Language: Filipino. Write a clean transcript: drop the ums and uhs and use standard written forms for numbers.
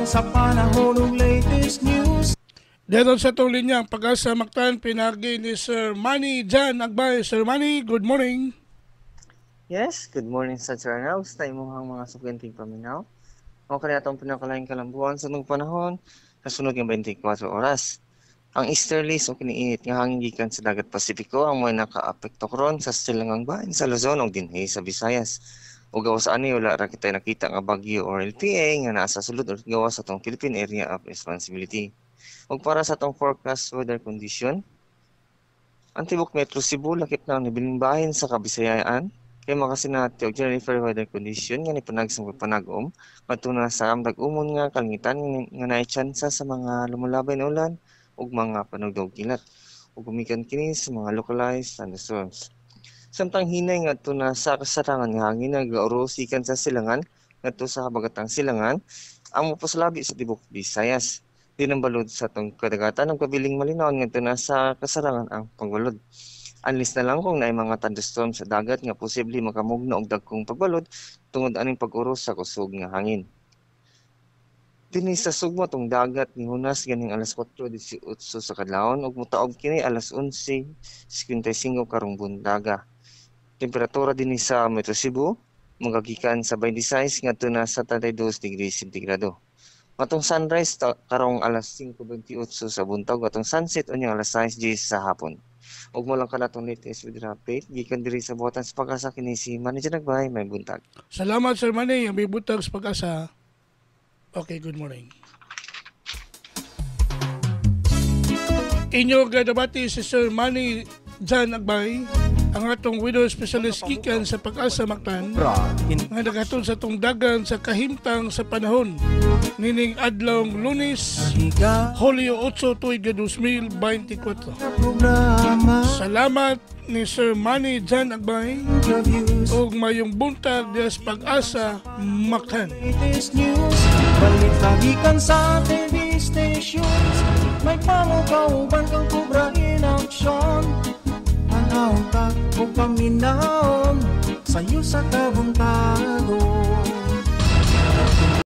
sa panahon ng latest news. Dito sa itong linya, Pag-asa Mactan, pinagi ni Sir Manny Jan Agbay. Sir Manny, good morning. Yes, good morning sa Charnaw. Sa tayo mga sukwenteng paminaw. O kaya itong pinakalaing kalambuan sa nung panahon, kasunod ng 24 oras. Ang easterlies o kiniinit nga hangin gikan sa dagat Pasipiko ang mga naka-apekto karon sa silangang bahin sa Luzon o dinhi sa Visayas. O gawas ani wala ra kita nakita nga bagyo or LPA nga nasa sulod o gawas sa tong Philippine Area of Responsibility. O para sa tong forecast weather condition, ang tibok Metro Cebu lakip na ang nibiling bahin sa Kabisayaan kay makasinati og general fair weather condition nga nipanag sa panagom matuna sa amdag umon nga kalangitan nga naay tsansa sa mga lumulabay na ulan ug mga panugdog kilat ug gumikan kini sa mga localized thunderstorms. Samtang hinay ngadto na sa kasarangan nga hangin nag-orosikan sa silangan ngadto sa habagatang silangan ang mapasalabi sa tibok Visayas. Di nang balod sa tong kadagatan ng kabiling malinaw ngadto na sa kasarangan ang pagbalod. Unless na lang kung naay mga thunderstorm sa dagat nga posible makamugna og dagkong pagbalod tungod aning pag-uros sa kusog nga hangin. Dinhi sa sugmo tong dagat ni Hunas ganing alas 4:18 sa kadlawon ug motaog kini alas 11:55 karong buntaga. Temperatura dinhi sa Metro Cebu magagikan sa 26 ngadto na sa 32 degrees sentigrado. Matong sunrise karong alas 5:28 sa buntag, atong sunset unyang alas 6:10 sa hapon. Ug mo lang kanatong latest weather update gikan diri sa Buhatan sa Pag-asa kini si Manager Nagbay, may buntag. Salamat Sir Manny, ang may butag sa Pag-asa. Okay, good morning. Inyo gadabati si Sir Manny Jan Agbay, ang atong widow specialist gikan sa Pag-asa Mactan nga naghatod sa tong dagan sa kahimtang sa panahon nining adlawng Lunes, Hulyo 8, tuig 2024. Salamat ni Sir Manny Jan Agbay ug mayong buntag sa Pag-asa Mactan. Balik lagi kan sa TV stations, may pamukauban kang kubra in action. Panaw ka o paminaon sa'yo sa kabuntagon.